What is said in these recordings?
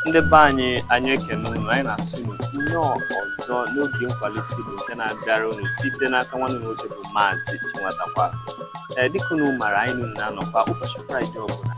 Ndị be anyị ekene unu, anyị na-asụ unu nnọọ ọzọ n'oge nkwalite Igbo nke na-abịara unu site n'aka nwanne nwoke bụ Maazị Chinwatakwa. Dịka unu mara, anyị unu na-anọkwa ụbọchị Fraịde ọbụla.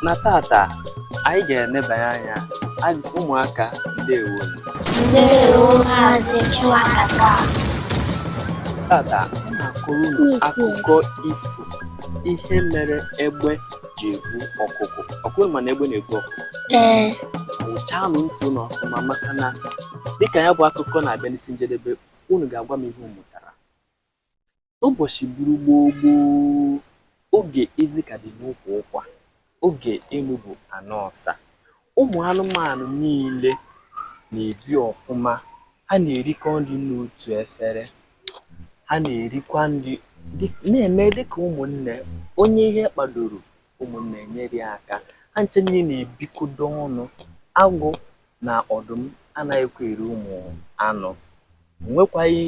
Na tata anyị ga-enebanye anya ụmụaka ndewo. Ndewo Maazị Chinwatakwa. Tata na-akọrọ unu akụkọ ifo ihe mere egbe ji egbu ọkụkọ. Ọkụkọ ma na egbe na-egbu ọkụkọ. Wụchanụ ntị unu ọfụma maka na dịka ya bụ akụkọ na-abịa n'isi njedebe, unu ga-agwa m ihe unu mụtara. Ụbọchị buru gboo, oge ezi ka dị n'ụkwụ ụkwa, oge enu bụ anọ ọsa, ụmụ anụmanụ niile na-ebi ọfụma. Ha na-erikọ nri n'otu efere, ha na-erikwa nri na-eme dịka ụmụnne. Onye ihe kpadoro, ụmụnne nyere ya aka. Ha nche niile na-ebikodo ọnụ. Agwụ na ọdụm anaghịkwa eri ụmụ anụ. Onwekwaghị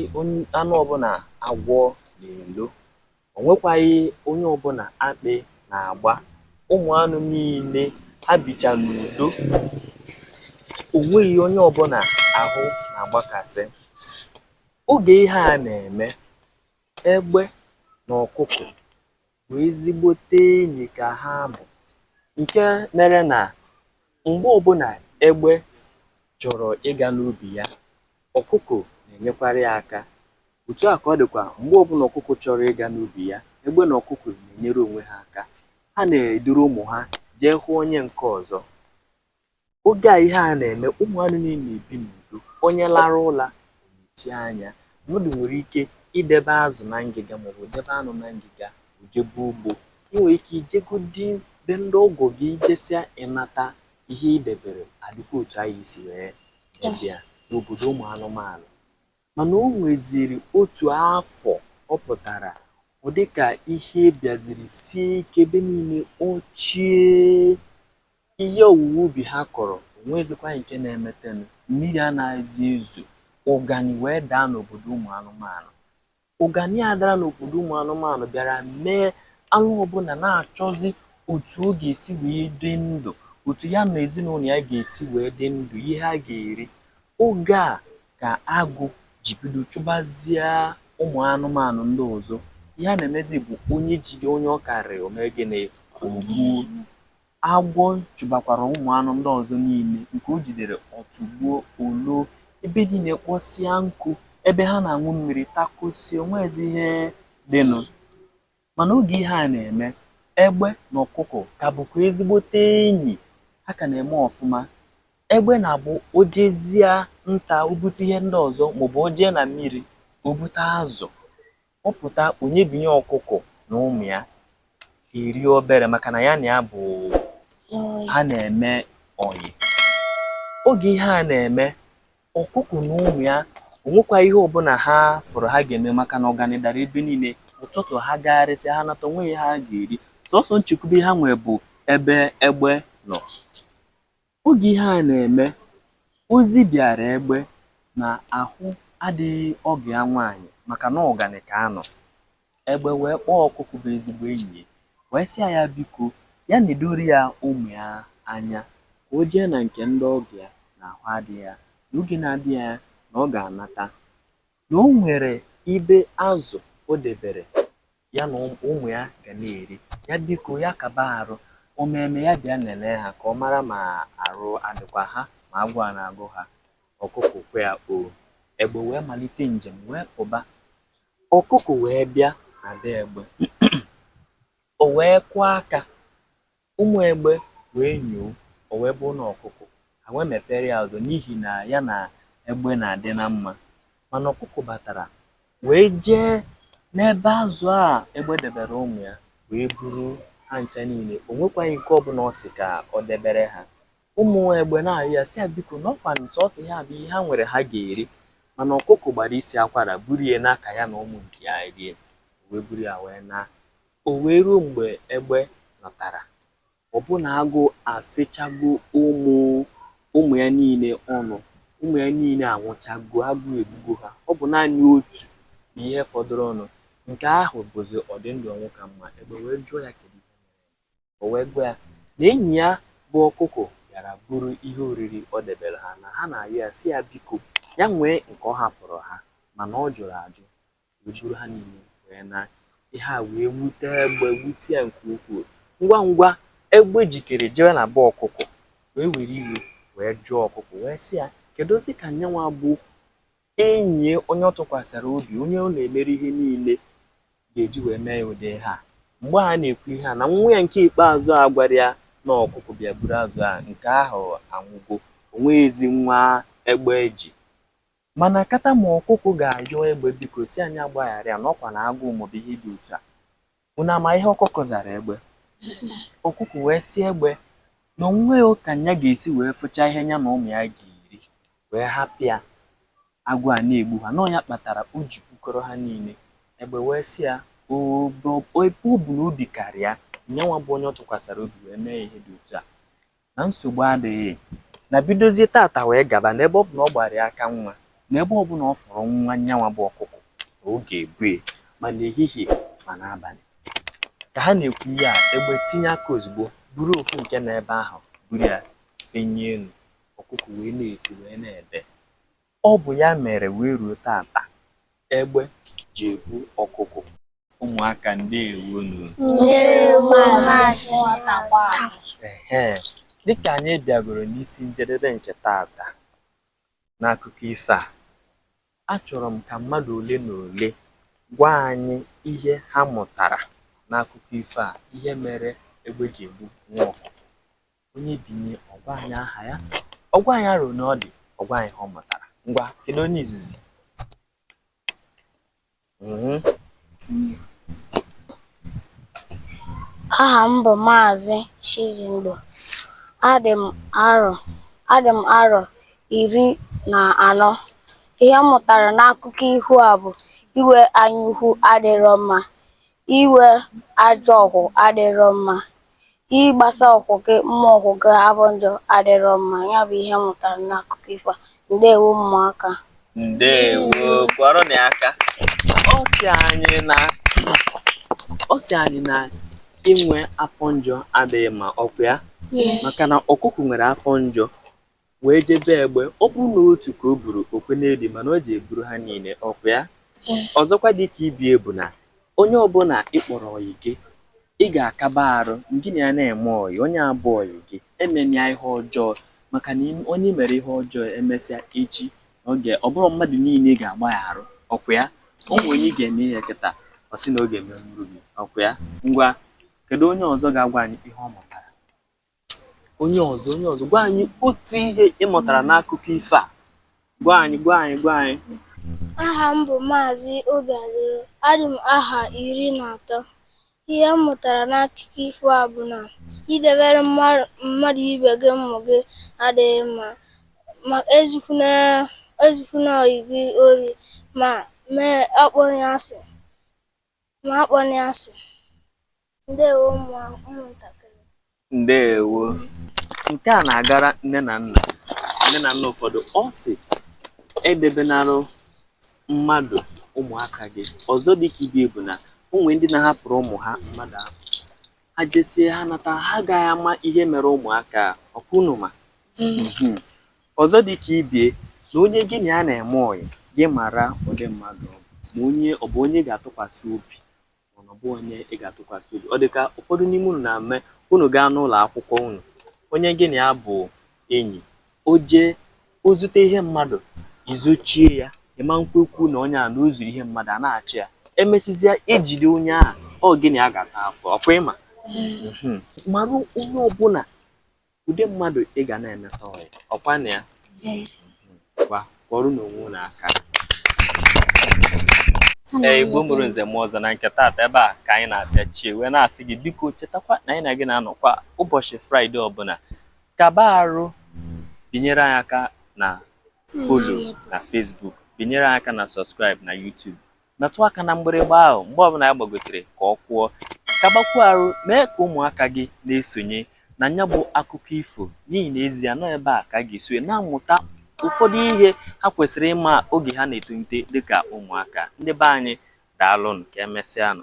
anụ ọbụla agwọ na-elo, onwekwaghị onye ọbụla akpị na-agba. Ụmụ anụ niile ha bicha n'udo, onweghị onye ọbụla ahụ na-agbakasị. Oge ihe a na-eme, egbe na ọkụkọ bụ ezigbote enyi ka ha bụ, nke mere na mgbe ọbụla egbe chọrọ ịga n'ubi ya, ọkụkọ na-enyekwara ya aka. Otu a ka ọ dịkwa mgbe ọbụla ọkụkọ chọrọ ịga n'ubi ya, egbe na ọkụkọ na-enyere onwe ha aka. Ha na-eduru ụmụ ha jee hụ onye nke ọzọ. Oge a ihe a na-eme, ụmụ anụ niile na-ebi n'udo. Onye lara ụla mechie anya. Mmadụ nwere ike idebe azụ na ngịga maọbụ debe anụ na ngịga, ojebe ugbo. Ị nwere ike ijegodi be ndị ọgọ gị, ijesịa ịnata ihe idebere adịkwa otu anyị si wee mezie n'obodo ụmụ anụmanụ. Mana o nweziri otu afọ ọ pụtara, ọ dịka ihe bịaziri sie ike, ebe niile ochie. Ihe owuwe ubi ha kọrọ onwezikwa nke na-emetenụ, mmiri anaghịzi ezu. Ụgani wee daa n'obodo ụmụ anụmanụ. Ụgani a dara n'obodo ụmụ anụmanụ bịara mee anụ ọbụla na-achọzi otu ọ ga-esi wee dị ndụ, otu ya na ezinụlọ ya ga-esi wee dị ndụ, ihe ha ga-eri. Oge a ka agụ ji bido chụbazie ụmụ anụmanụ ndị ọzọ. Ihe a na-emezi bụ onye jide onye ọ karịrị omegịnị ogbuo. Agwọ chụbakwara ụmụ anụ ndị ọzọ niile, nke o jidere ọtụgbuo olo. Ebe niile kpọsịa nkụ, ebe ha na-aṅụ mmiri takosie, onwezi ihe dịnụ. Mana oge ihe a na-eme, egbe na ọkụkọ ka bụkwa ezigbote enyi. Ha ka na-eme ọfụma. Egbe na-abụ o jezie nta, o bute ihe ndị ọzọ, maọbụ o jee na mmiri o bute azụ, ọ pụta onye binye ọkụkọ na ụmụ ya eri obere, maka na ya na ya bụ ha na-eme oyi. Oge ihe a na-eme, ọkụkọ na ụmụ ya onwekwa ihe ọbụla ha fụrụ ha ga-eme, maka na ọgani dara ebe niile. Ụtụtụ ha gagharịsị, ha nata onwe ha ga-eri. Sọsọ nchekwube ha nwe bụ ebe egbe nọ. Oge ihe a na-eme, ozi bịara egbe na ahụ adịghị ọgọ ya nwaanyị, maka na ọgani ka anọ. Egbe wee kpọọ ọkụkọ bụ ezigbo enyi, wee sị ya biko ya na-edori ya ụmụ ya anya, ka o jee na nke ndị ọgọ ya na ahụ adịghị ya, n'oge na-adịghị ya na ọ ga-anata, na o nwere ibe azụ o debere ya na ụmụ ya ga na-eri. Ya biko ya kaba arụ, omeme ya bịa lelee ha ka ọ mara ma arụ adịkwa ha, ma agwụ a na-agụ ha. Ọkụkọ kwe ya o. Egbe wee malite njem wee pụba. Ọkụkọ wee bịa na be egbe o wee kụọ aka. Ụmụ egbe wee nyoo, o wee bụ na ọkụkọ ha wee mepere ya ụzọ, n'ihi na ya na egbe na-adị na mma. Mana ọkụkọ batara wee jee n'ebe azụ a egbe debere ụmụ ya, wee buru ha ncha niile. O nwekwaghị nke ọbụla ọ sị ka ọ debere ha. Ụmụ egbe na-arịọ ya sị ya biko n'ọkwa sọsọ ihe a bụ ihe ha nwere ha ga-eri, mana ọkụkọ gbara isi akwara buru ya n'aka ya na ụmụ nke ya rie, wee buru ya wee na. O wee ruo mgbe egbe lọtara, ọbụna agụ afechago ụmụ ya niile ọnụ, ụmụ ya niile anwụchago, agụ egbugo ha, ọ bụ naanị otu na ihe fọdụrụ ọnụ, nke ahụ bụzi ọdịndụ ọnwụ ka mma. Egbe wee jụọ ya kedu ihe mere, o wee gwa ya na enyi ya bụ ọkụkọ bịara buru ihe oriri ọ debere ha, na ha na-ayọ ya si ya biko ya nwee nke ọ hapụrụ ha, mana ọ jụrụ ajụ, wee buru ha niile wee na. Ihe a wee wute egbe, wute ya nke ukwuu. Ngwa ngwa egbe jikere jewe na be ọkụkọ, wee were iwe wee jụọ ọkụkọ wee sị ya kedu ozi ka nyanwa bụ enyi onye ọ tụkwasịrị obi, onye ọ na-emere ihe niile, ga-eji wee mee ya ụdị ha. Mgbe a na-ekwu ihe a, na nwa ya nke ikpeazụ a gwara ya na ọkụkọ bịa buru azụ a, nke ahụ anwụgo, onweghịzi nwa egbe ji. Mana kata ma ọkụkọ ga-ayọ egbe biko si anyị agbaghara ya, na ọkwa na agụụ maọbụ ihe dị otu a. Unu ama ihe ọkụkọ zara egbe? Ọkụkọ wee sị egbe na onweghị ka ya ga-esi wee fụcha ihe ya na ụmụ ya ga-eri, wee hapụ ya agụ a na-egbu ha, na ọ ya kpatara o ji kwukọrọ ha niile. Egbe wee sị ya o bu n'obi karịa, nyanwa bụ onye ọ tụkwasịrị obi wee mee ihe dị otu a, na nsogbu adịghị, na bidozie tata wee gaba n'ebe ọ bụ na ọ gbara ya aka nwa, n'ebe ọ bụla ọ fụrụ nwa nyanwa bụ ọkụkọ na ọ ga-ebu, ma n'ehihie ma n'abalị. Ka ha na-ekwu ihe a, egbe tinye aka ozugbo buru ofu nke na ebe ahụ, buru ya fenye elu, ọkụkọ wee na-eti wee na-ebe. Ọ bụ ya mere wee ruo tata egbe ji ebu ọkụkọ. Ụmụaka ndewonu. Dịka anyị bịagoro n'isi njedebe nke tata n'akụkọ ifo a, achọrọ m ka mmadụ ole na ole gwa anyị ihe ha mụtara n'akụkọ ifo a, ihe mere egbe ji egbu nwa ọkụkọ. Onye binye ọgwa anyị aha ya, ọgwa anyị arụ na ọ dị, ọgwa anyị ha ọ mụtara. Ngwa, kedu onye izizi? Aha m bụ Maazị Chizindụ. Adị m arọ 14. Ihe m mụtara n'akụkọ ihu a bụ iwe anyaukwu adịrọ mma, iwe ajọ ọgwụ adịrọ mma, ịgbasa ọkwụ gị mma ọkwụ gị abụ njọ adịrọ mma. Ya bụ ihe m mụtara n'akụkọ ifo a. Ndewo ụmụaka. Ndewo, kwọrọ na aka. Ọ sị anyị na inwe afọ njọ adịghị mma, ọkwa ya? Maka na ọkụkọ nwere afọ njọ wee jebe egbe, ọ bụrụ na otu ka o buru okwe n'edi, mana o ji eburu ha niile, ọkwa ya? Ọzọkwa dị ka ibie bụ na onye ọbụla ịkpọrọ ọyị gị, ị ga-akaba arụ gị na ya na-eme ọyị, onye abụọ ọyị gị emenya ihe ọjọọ, maka na onye mere ihe ọjọọ emesịa echi ọ bụrụ mmadụ niile ga-agba ya arụ, ọkwa ya? Onwe onye ga-eme ihe kịta, ọ sị na ọ ga-eme mmuru gị, ọkwa ya? Ngwa, kedu onye ọzọ ga-agwa anyị ihe ọ mụtara? Onye ọzọ gwa anyị otu ihe ị mụtara n'akụkọ ifo a. Gwa anyị. Aha m bụ Maazị Obiadịrị. Adị m aha 13. Ihe m mụtara n'akụkọ ifo a bụ na idebere mmadụ ibe gị mmụ gị adịghị mma, ma ezifuna ọyị gị ori, ma akpọrọ asị. Ndewo ụmụntakịrị. Ndewo. Nke a na-agara nne na nna ụfọdụ. Ọ sị edebenarụ mmadụ ụmụaka gị. Ọzọ dịka ibe bụ na onwe ndị na-ahapụrụ ụmụ ha mmadụ ahụ, ha jesie ha nata, ha agaghị ama ihe mere ụmụaka ọkwụnụma. Ọzọ dịka ibie na onye gị na ya na-eme ọyị gị mara ụdị mmadụ ọ bụ onye ga-atụkwasị obi, ọ bụ onye ị ga-atụkwasị obi. Ọ dịka ụfọdụ n'ime unu na-eme unu gaa n'ụlọ akwụkwọ unu, onye gị na ya bụ enyi, o jee o zute ihe mmadụ, izochie ya, ịma nkwekwu na onye a na o zuru ihe mmadụ, a na-achị ya, emesịzịa ejide onye ahụ, ọ gị na ya ga-ata afọ, ọkwa ịma? Mara onye ọbụla ụdị mmadụ ị ga na-emeta ọyị, ọkwa na ya? Kọrụ n'onwe unu aka. Igbo mụrụ nze m ọzọ na nke taata ebe a ka anyị na-apịa chie wee na-asị gị biko chetakwa na anyị na gị na-anọkwa ụbọchị Fraịde ọbụla. Kaba arụ, binyere anyị aka na folo na Facebook, binyere aka na subscribe na YouTube, metụ aka na mgbịrịgba ahụ mgbe ọbụla ya gbagotere ka ọ kwụọ, kabakwa arụ mee ka ụmụaka gị na-esonye na nya bụ akụkọ ifo, n'ihi na ezie nọ ebe a ka a ga-esi na-amụta ụfọdụ ihe ha kwesịrị ịma oge ha na-etolite dịka ụmụaka. Ndị be anyị, daalụnụ, ka emesịanụ.